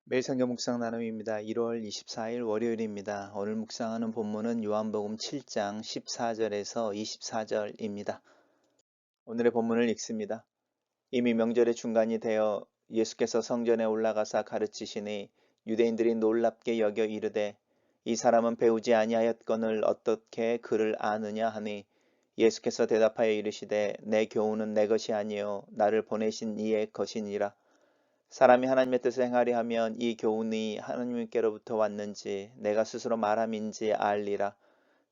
매일 성경 묵상 나눔입니다. 1월 24일 월요일입니다. 오늘 묵상하는 본문은 요한복음 7장 14절에서 24절입니다. 오늘의 본문을 읽습니다. 이미 명절의 중간이 되어 예수께서 성전에 올라가사 가르치시니 유대인들이 놀랍게 여겨 이르되 이 사람은 배우지 아니하였거늘 어떻게 그를 아느냐 하니 예수께서 대답하여 이르시되 내 교훈은 내 것이 아니요 나를 보내신 이의 것이니라. 사람이 하나님의 뜻을 행하려 하면 이 교훈이 하나님께로부터 왔는지 내가 스스로 말함인지 알리라.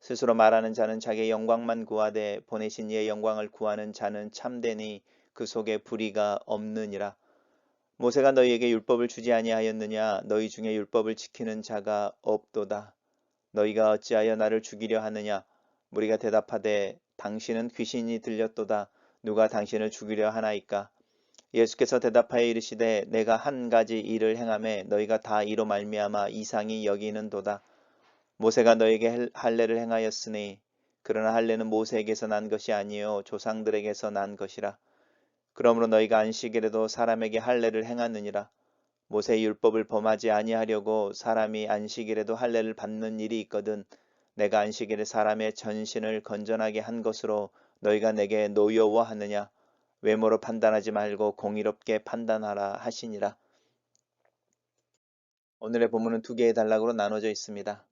스스로 말하는 자는 자기의 영광만 구하되 보내신 이의 영광을 구하는 자는 참되니 그 속에 불의가 없느니라. 모세가 너희에게 율법을 주지 아니하였느냐? 너희 중에 율법을 지키는 자가 없도다. 너희가 어찌하여 나를 죽이려 하느냐? 무리가 대답하되 당신은 귀신이 들렸도다. 누가 당신을 죽이려 하나이까? 예수께서 대답하여 이르시되 내가 한 가지 일을 행하매 너희가 다 이로 말미암아 이상히 여기는도다. 모세가 너에게 할례를 행하였으니 그러나 할례는 모세에게서 난 것이 아니요 조상들에게서 난 것이라. 그러므로 너희가 안식일에도 사람에게 할례를 행하느니라. 모세의 율법을 범하지 아니하려고 사람이 안식일에도 할례를 받는 일이 있거든 내가 안식일에 사람의 전신을 건전하게 한 것으로 너희가 내게 노여워하느냐. 외모로 판단하지 말고 공의롭게 판단하라 하시니라. 오늘의 본문은 두 개의 단락으로 나눠져 있습니다.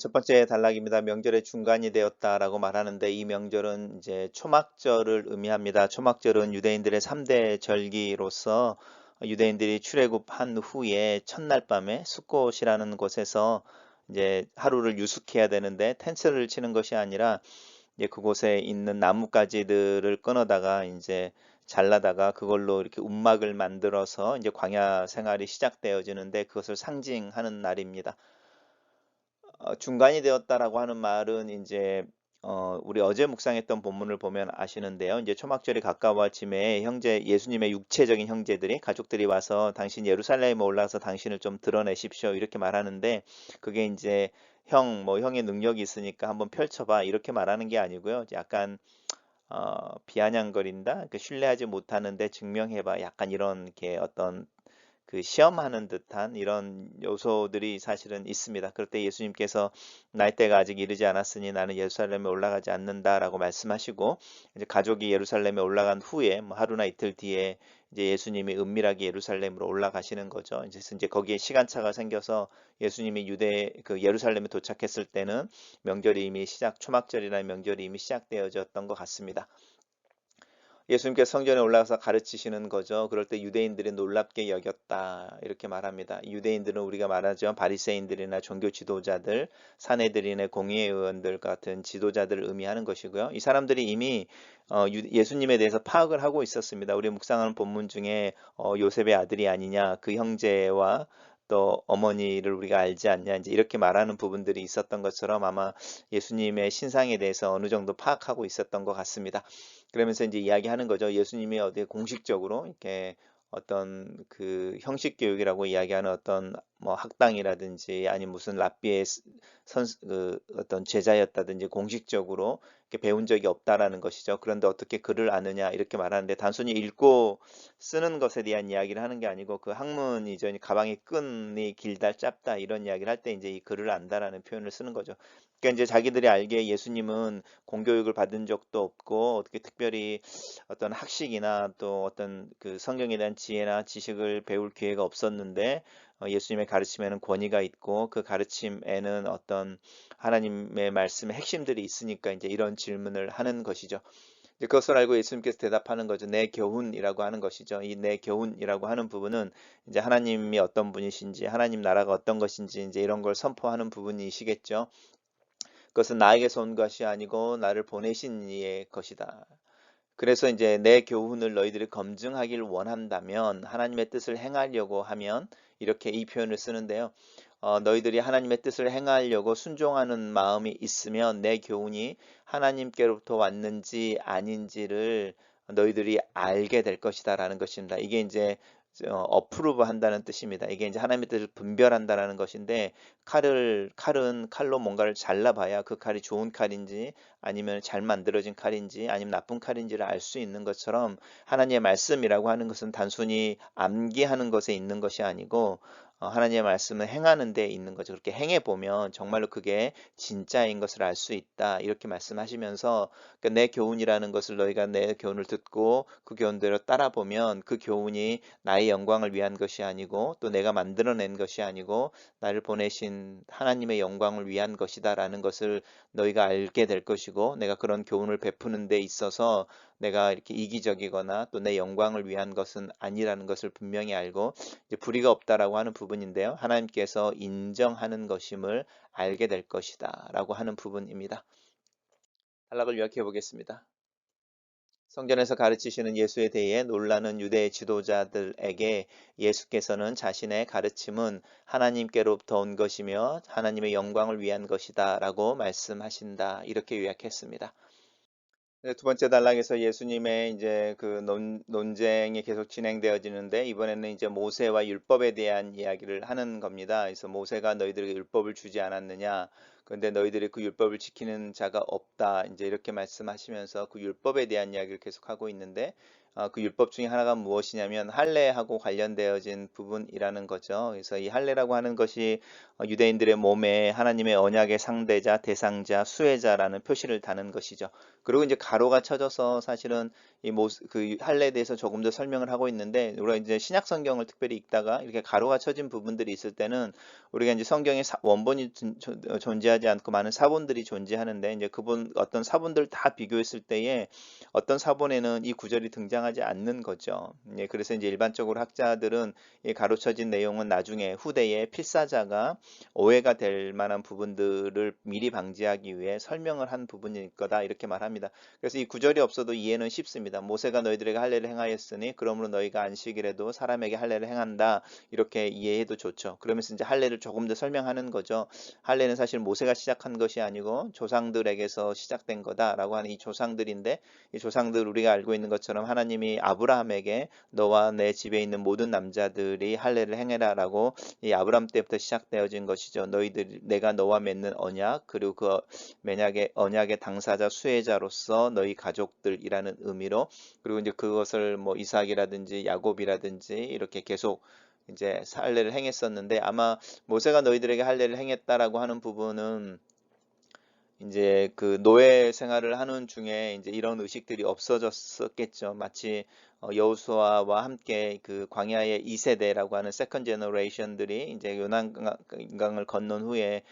첫 번째 단락입니다. 명절의 중간이 되었다라고 말하는데 이 명절은 이제 초막절을 의미합니다. 초막절은 유대인들의 3대 절기로서 유대인들이 출애굽한 후에 첫날 밤에 숫곳이라는 곳에서 이제 하루를 유숙해야 되는데 텐트를 치는 것이 아니라 이제 그곳에 있는 나뭇가지들을 끊어다가 이제 잘라다가 그걸로 이렇게 움막을 만들어서 이제 광야 생활이 시작되어지는데 그것을 상징하는 날입니다. 중간이 되었다라고 하는 말은 이제 우리 어제 묵상했던 본문을 보면 아시는데요. 이제 초막절이 가까워짐에 형제 예수님의 육체적인 형제들이 가족들이 와서 당신 예루살렘에 올라가서 당신을 좀 드러내십시오 이렇게 말하는데 그게 이제 형의 능력이 있으니까 한번 펼쳐봐 이렇게 말하는 게 아니고요. 약간 비아냥거린다, 그 신뢰하지 못하는데 증명해봐, 약간 이런 게 어떤 그 시험하는 듯한 이런 요소들이 사실은 있습니다. 그럴 때 예수님께서 나의 때가 아직 이르지 않았으니 나는 예루살렘에 올라가지 않는다라고 말씀하시고 이제 가족이 예루살렘에 올라간 후에 뭐 하루나 이틀 뒤에 이제 예수님이 은밀하게 예루살렘으로 올라가시는 거죠. 이제 거기에 시간차가 생겨서 예수님이 예루살렘에 도착했을 때는 명절이 이미 초막절이라는 명절이 이미 시작되어졌던 것 같습니다. 예수님께서 성전에 올라가서 가르치시는 거죠. 그럴 때 유대인들이 놀랍게 여겼다 이렇게 말합니다. 유대인들은 우리가 말하죠. 바리새인들이나 종교 지도자들, 사내들이나 공의회 의원들 같은 지도자들을 의미하는 것이고요. 이 사람들이 이미 예수님에 대해서 파악을 하고 있었습니다. 우리 묵상하는 본문 중에 요셉의 아들이 아니냐, 그 형제와 또 어머니를 우리가 알지 않냐, 이제 이렇게 말하는 부분들이 있었던 것처럼 아마 예수님의 신상에 대해서 어느 정도 파악하고 있었던 것 같습니다. 그러면서 이제 이야기하는 거죠. 예수님이 어디 공식적으로 이렇게 어떤 그 형식 교육이라고 이야기하는 어떤 뭐 학당이라든지 아니면 무슨 랍비의 어떤 제자였다든지 공식적으로 이렇게 배운 적이 없다라는 것이죠. 그런데 어떻게 글을 아느냐 이렇게 말하는데 단순히 읽고 쓰는 것에 대한 이야기를 하는 게 아니고 그 학문이죠. 가방의 끈이 길다 짧다 이런 이야기를 할 때 이제 이 글을 안다라는 표현을 쓰는 거죠. 그러니까 이제 자기들이 알기에 예수님은 공교육을 받은 적도 없고 어떻게 특별히 어떤 학식이나 또 어떤 그 성경에 대한 지혜나 지식을 배울 기회가 없었는데 예수님의 가르침에는 권위가 있고 그 가르침에는 어떤 하나님의 말씀의 핵심들이 있으니까 이제 이런 질문을 하는 것이죠. 이제 그것을 알고 예수님께서 대답하는 거죠. 내 교훈이라고 하는 것이죠. 이 내 교훈이라고 하는 부분은 이제 하나님이 어떤 분이신지, 하나님 나라가 어떤 것인지 이제 이런 걸 선포하는 부분이시겠죠. 그것은 나에게서 온 것이 아니고 나를 보내신 이의 것이다. 그래서 이제 내 교훈을 너희들이 검증하길 원한다면 하나님의 뜻을 행하려고 하면 이렇게 이 표현을 쓰는데요. 너희들이 하나님의 뜻을 행하려고 순종하는 마음이 있으면 내 교훈이 하나님께로부터 왔는지 아닌지를 너희들이 알게 될 것이다라는 것입니다. 이게 이제 어프로브 한다는 뜻입니다. 이게 이제 하나님의 뜻을 분별한다라는 것인데 칼은 칼로 뭔가를 잘라봐야 그 칼이 좋은 칼인지 아니면 잘 만들어진 칼인지 아니면 나쁜 칼인지를 알 수 있는 것처럼 하나님의 말씀이라고 하는 것은 단순히 암기하는 것에 있는 것이 아니고 하나님의 말씀을 행하는 데 있는 거죠. 그렇게 행해 보면 정말로 그게 진짜인 것을 알 수 있다. 이렇게 말씀하시면서 그러니까 내 교훈이라는 것을 너희가 내 교훈을 듣고 그 교훈대로 따라 보면 그 교훈이 나의 영광을 위한 것이 아니고 또 내가 만들어낸 것이 아니고 나를 보내신 하나님의 영광을 위한 것이다라는 것을 너희가 알게 될 것이고 내가 그런 교훈을 베푸는 데 있어서 내가 이렇게 이기적이거나 또 내 영광을 위한 것은 아니라는 것을 분명히 알고 이제 불의가 없다라고 하는 부분인데요. 하나님께서 인정하는 것임을 알게 될 것이다라고 하는 부분입니다. 단락을 요약해 보겠습니다. 성전에서 가르치시는 예수에 대해 놀라는 유대 지도자들에게 예수께서는 자신의 가르침은 하나님께로부터 온 것이며 하나님의 영광을 위한 것이다 라고 말씀하신다. 이렇게 요약했습니다. 두 번째 단락에서 예수님의 이제 그 논쟁이 계속 진행되어지는데 이번에는 이제 모세와 율법에 대한 이야기를 하는 겁니다. 그래서 모세가 너희들에게 율법을 주지 않았느냐? 그런데 너희들이 그 율법을 지키는 자가 없다. 이제 이렇게 말씀하시면서 그 율법에 대한 이야기를 계속하고 있는데 그 율법 중에 하나가 무엇이냐면 할례하고 관련되어진 부분이라는 거죠. 그래서 이 할례라고 하는 것이 유대인들의 몸에 하나님의 언약의 상대자, 대상자, 수혜자라는 표시를 다는 것이죠. 그리고 이제 가로가 쳐져서 사실은 그 할례에 대해서 조금 더 설명을 하고 있는데 우리가 이제 신약 성경을 특별히 읽다가 이렇게 가로가 쳐진 부분들이 있을 때는 우리가 이제 성경에 원본이 존재하지 않고 많은 사본들이 존재하는데 이제 그분 어떤 사본들 다 비교했을 때에 어떤 사본에는 이 구절이 등장하지 않는 거죠. 예, 그래서 이제 일반적으로 학자들은 이 가로쳐진 내용은 나중에 후대에 필사자가 오해가 될 만한 부분들을 미리 방지하기 위해 설명을 한 부분일 거다 이렇게 말합니다. 그래서 이 구절이 없어도 이해는 쉽습니다. 모세가 너희들에게 할례를 행하였으니 그러므로 너희가 안식일에도 사람에게 할례를 행한다 이렇게 이해해도 좋죠. 그러면서 이제 할례를 조금 더 설명하는 거죠. 할례는 사실 모세가 시작한 것이 아니고 조상들에게서 시작된 거다라고 하는 이 조상들인데 이 조상들 우리가 알고 있는 것처럼 하나님이 아브라함에게 너와 내 집에 있는 모든 남자들이 할례를 행해라라고 이 아브라함 때부터 시작되어진 것이죠. 너희들 내가 너와 맺는 언약 그리고 그 언약의 당사자 수혜자로서 너희 가족들이라는 의미로 그리고 이제 그것을 뭐 이삭이라든지 야곱이라든지 이렇게 계속 이제 할례를 행했었는데 아마 모세가 너희들에게 할례를 행했다라고 하는 부분은 이제 그 노예 생활을 하는 중에 이제 이런 의식들이 없어졌었겠죠. 마치 여호수아와 함께 그 광야의 2세대라고 하는 세컨 제너레이션들이 이제 요단강을 건넌 후에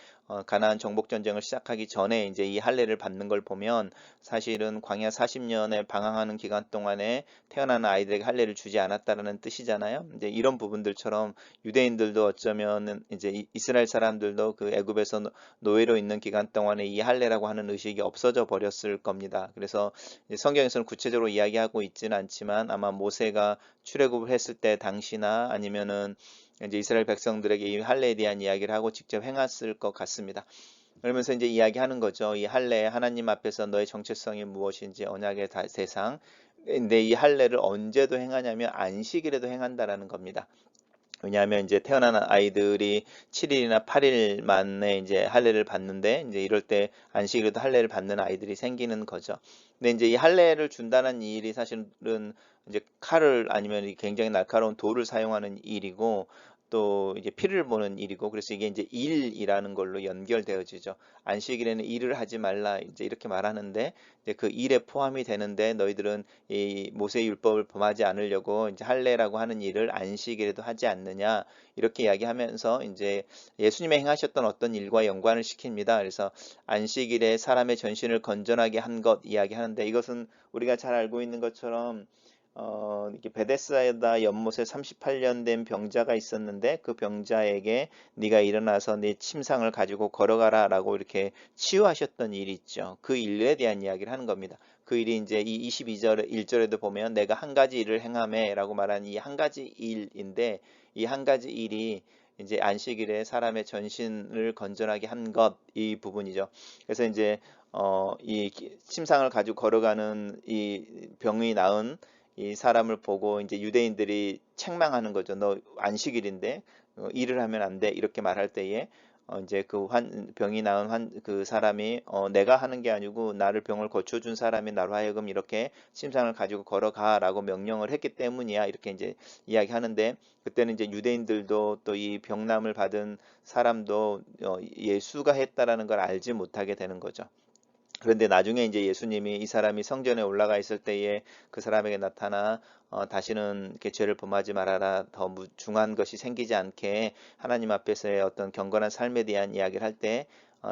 가나안 정복 전쟁을 시작하기 전에 이제 이 할례를 받는 걸 보면 사실은 광야 40년에 방황하는 기간 동안에 태어나는 아이들에게 할례를 주지 않았다라는 뜻이잖아요. 이제 이런 부분들처럼 유대인들도 어쩌면은 이제 이스라엘 사람들도 그 애굽에서 노예로 있는 기간 동안에 이 할례라고 하는 의식이 없어져 버렸을 겁니다. 그래서 성경에서는 구체적으로 이야기하고 있지는 않지만 아마 모세가 출애굽을 했을 때 당시나 아니면은 이제 이스라엘 백성들에게 이 할례에 대한 이야기를 하고 직접 행했을 것 같습니다. 그러면서 이제 이야기하는 거죠. 이 할례 하나님 앞에서 너의 정체성이 무엇인지 언약의 대상. 근데 이 할례를 언제도 행하냐면 안식일에도 행한다라는 겁니다. 왜냐하면 이제 태어난 아이들이 7일이나 8일 만에 이제 할례를 받는데 이제 이럴 때 안식일에도 할례를 받는 아이들이 생기는 거죠. 근데 이제 이 할례를 준다는 일이 사실은 이제 칼을 아니면 굉장히 날카로운 돌을 사용하는 일이고 또 이제 피를 보는 일이고 그래서 이게 이제 일이라는 걸로 연결되어지죠. 안식일에는 일을 하지 말라 이제 이렇게 말하는데 이제 그 일에 포함이 되는데 너희들은 이 모세 율법을 범하지 않으려고 이제 할례라고 하는 일을 안식일에도 하지 않느냐 이렇게 이야기하면서 이제 예수님이 행하셨던 어떤 일과 연관을 시킵니다. 그래서 안식일에 사람의 전신을 건전하게 한 것 이야기하는데 이것은 우리가 잘 알고 있는 것처럼 이렇게 베데스다 연못에 38년 된 병자가 있었는데 그 병자에게 네가 일어나서 네 침상을 가지고 걸어가라라고 이렇게 치유하셨던 일이 있죠. 그 일에 대한 이야기를 하는 겁니다. 그 일이 이제 이 22절 1절에도 보면 내가 한 가지 일을 행하매라고 말하는 이 한 가지 일인데 이 한 가지 일이 이제 안식일에 사람의 전신을 건전하게 한 것 이 부분이죠. 그래서 이제 이 침상을 가지고 걸어가는 이 병이 나은 이 사람을 보고 이제 유대인들이 책망하는 거죠. 너 안식일인데 일을 하면 안 돼. 이렇게 말할 때에 이제 그 병이 나은 그 사람이 내가 하는 게 아니고 나를 병을 고쳐준 사람이 나로 하여금 이렇게 침상을 가지고 걸어가라고 명령을 했기 때문이야. 이렇게 이제 이야기하는데 그때는 이제 유대인들도 또 이 병남을 받은 사람도 예수가 했다라는 걸 알지 못하게 되는 거죠. 그런데 나중에 이제 예수님이 이 사람이 성전에 올라가 있을 때에 그 사람에게 나타나 다시는 이렇게 죄를 범하지 말아라. 더 중한 것이 생기지 않게 하나님 앞에서의 어떤 경건한 삶에 대한 이야기를 할 때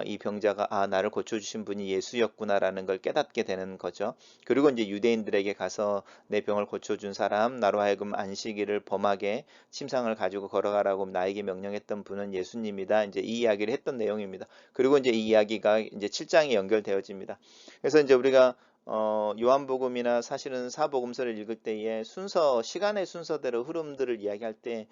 이 병자가 나를 고쳐주신 분이 예수였구나라는 걸 깨닫게 되는 거죠. 그리고 이제 유대인들에게 가서 내 병을 고쳐준 사람, 나로 하여금 안식일을 범하게 침상을 가지고 걸어가라고 나에게 명령했던 분은 예수님이다. 이제 이 이야기를 했던 내용입니다. 그리고 이제 이 이야기가 이제 7장에 연결되어집니다. 그래서 이제 우리가 요한복음이나 사실은 사복음서를 읽을 때에 시간의 순서대로 흐름들을 이야기할 때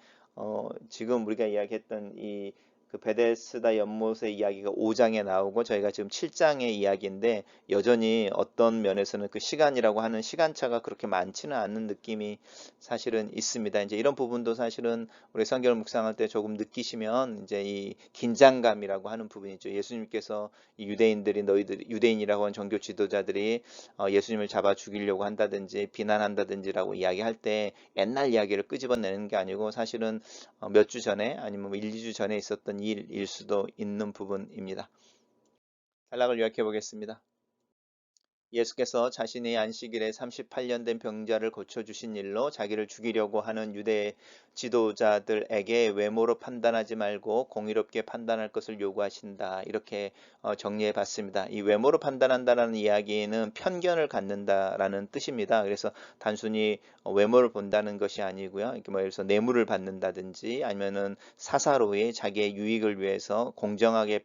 지금 우리가 이야기했던 이 그 베데스다 연못의 이야기가 5장에 나오고 저희가 지금 7장의 이야기인데 여전히 어떤 면에서는 그 시간이라고 하는 시간차가 그렇게 많지는 않는 느낌이 사실은 있습니다. 이제 이런 부분도 사실은 우리 성경을 묵상할 때 조금 느끼시면 이제 이 긴장감이라고 하는 부분이죠. 예수님께서 이 유대인이라고 하는 종교 지도자들이 예수님을 잡아 죽이려고 한다든지 비난한다든지라고 이야기할 때 옛날 이야기를 끄집어내는 게 아니고 사실은 몇 주 전에 아니면 1, 2주 전에 있었던 일일 수도 있는 부분입니다. 단락을 요약해 보겠습니다. 예수께서 자신의 안식일에 38년 된 병자를 고쳐주신 일로 자기를 죽이려고 하는 유대 지도자들에게 외모로 판단하지 말고 공의롭게 판단할 것을 요구하신다. 이렇게 정리해 봤습니다. 이 외모로 판단한다라는 이야기는 편견을 갖는다라는 뜻입니다. 그래서 단순히 외모를 본다는 것이 아니고요. 이렇게 뭐 예를 들어서 뇌물을 받는다든지 아니면은 사사로이 자기의 유익을 위해서 공정하게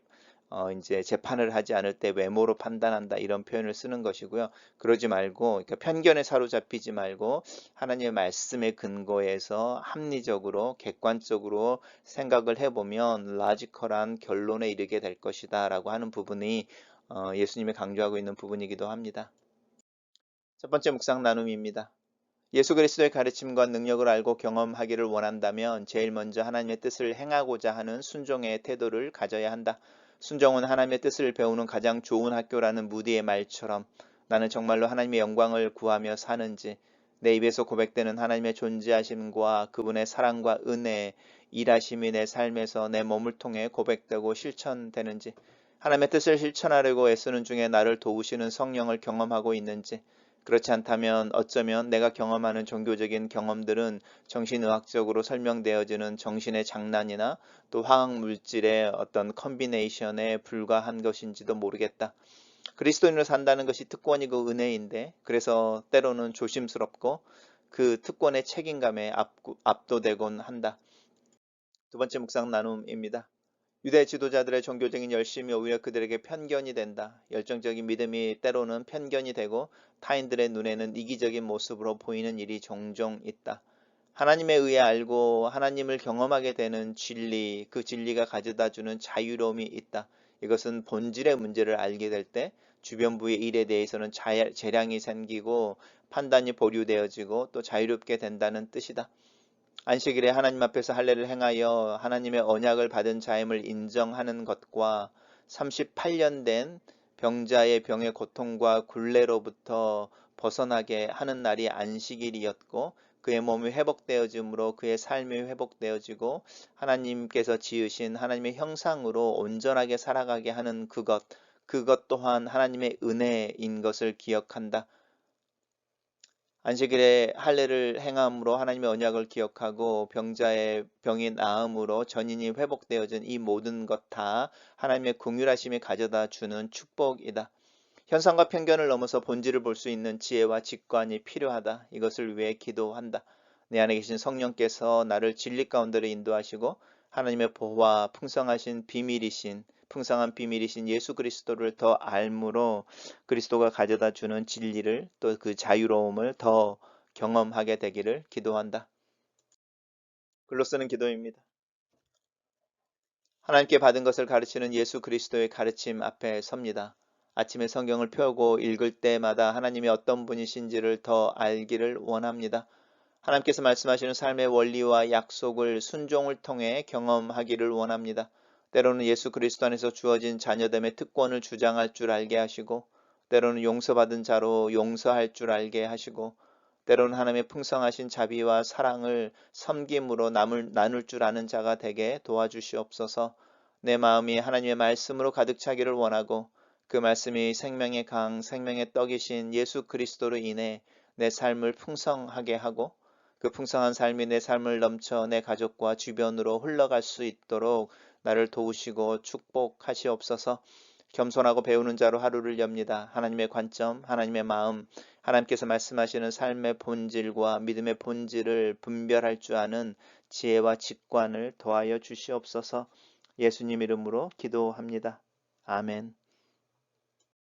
이제 재판을 하지 않을 때 외모로 판단한다 이런 표현을 쓰는 것이고요. 그러지 말고 그러니까 편견에 사로잡히지 말고 하나님의 말씀의 근거에서 합리적으로 객관적으로 생각을 해보면 라지컬한 결론에 이르게 될 것이다라고 하는 부분이 예수님이 강조하고 있는 부분이기도 합니다. 첫 번째 묵상 나눔입니다. 예수 그리스도의 가르침과 능력을 알고 경험하기를 원한다면 제일 먼저 하나님의 뜻을 행하고자 하는 순종의 태도를 가져야 한다. 순종은 하나님의 뜻을 배우는 가장 좋은 학교라는 무디의 말처럼 나는 정말로 하나님의 영광을 구하며 사는지 내 입에서 고백되는 하나님의 존재하심과 그분의 사랑과 은혜, 일하심이 내 삶에서 내 몸을 통해 고백되고 실천되는지 하나님의 뜻을 실천하려고 애쓰는 중에 나를 도우시는 성령을 경험하고 있는지 그렇지 않다면 어쩌면 내가 경험하는 종교적인 경험들은 정신의학적으로 설명되어지는 정신의 장난이나 또 화학물질의 어떤 컨비네이션에 불과한 것인지도 모르겠다. 그리스도인으로 산다는 것이 특권이고 은혜인데 그래서 때로는 조심스럽고 그 특권의 책임감에 압도되곤 한다. 두 번째 묵상 나눔입니다. 유대 지도자들의 종교적인 열심이 오히려 그들에게 편견이 된다. 열정적인 믿음이 때로는 편견이 되고 타인들의 눈에는 이기적인 모습으로 보이는 일이 종종 있다. 하나님에 의해 알고 하나님을 경험하게 되는 진리, 그 진리가 가져다주는 자유로움이 있다. 이것은 본질의 문제를 알게 될 때 주변부의 일에 대해서는 재량이 생기고 판단이 보류되어지고 또 자유롭게 된다는 뜻이다. 안식일에 하나님 앞에서 할례를 행하여 하나님의 언약을 받은 자임을 인정하는 것과 38년 된 병자의 병의 고통과 굴레로부터 벗어나게 하는 날이 안식일이었고 그의 몸이 회복되어짐으로 그의 삶이 회복되어지고 하나님께서 지으신 하나님의 형상으로 온전하게 살아가게 하는 그것 또한 하나님의 은혜인 것을 기억한다. 안식일에 할례를 행함으로 하나님의 언약을 기억하고 병자의 병이 나음으로 전인이 회복되어진 이 모든 것 다 하나님의 긍휼하심이 가져다 주는 축복이다. 현상과 편견을 넘어서 본질을 볼 수 있는 지혜와 직관이 필요하다. 이것을 위해 기도한다. 내 안에 계신 성령께서 나를 진리 가운데로 인도하시고 하나님의 보호와 풍성한 비밀이신 예수 그리스도를 더 알므로 그리스도가 가져다 주는 진리를 또 그 자유로움을 더 경험하게 되기를 기도한다. 글로 쓰는 기도입니다. 하나님께 받은 것을 가르치는 예수 그리스도의 가르침 앞에 섭니다. 아침에 성경을 펴고 읽을 때마다 하나님이 어떤 분이신지를 더 알기를 원합니다. 하나님께서 말씀하시는 삶의 원리와 약속을 순종을 통해 경험하기를 원합니다. 때로는 예수 그리스도 안에서 주어진 자녀됨의 특권을 주장할 줄 알게 하시고, 때로는 용서받은 자로 용서할 줄 알게 하시고, 때로는 하나님의 풍성하신 자비와 사랑을 섬김으로 나눌 줄 아는 자가 되게 도와주시옵소서. 내 마음이 하나님의 말씀으로 가득 차기를 원하고, 그 말씀이 생명의 강, 생명의 떡이신 예수 그리스도로 인해 내 삶을 풍성하게 하고, 그 풍성한 삶이 내 삶을 넘쳐 내 가족과 주변으로 흘러갈 수 있도록 나를 도우시고 축복하시옵소서. 겸손하고 배우는 자로 하루를 엽니다. 하나님의 관점, 하나님의 마음, 하나님께서 말씀하시는 삶의 본질과 믿음의 본질을 분별할 줄 아는 지혜와 직관을 더하여 주시옵소서. 예수님 이름으로 기도합니다. 아멘.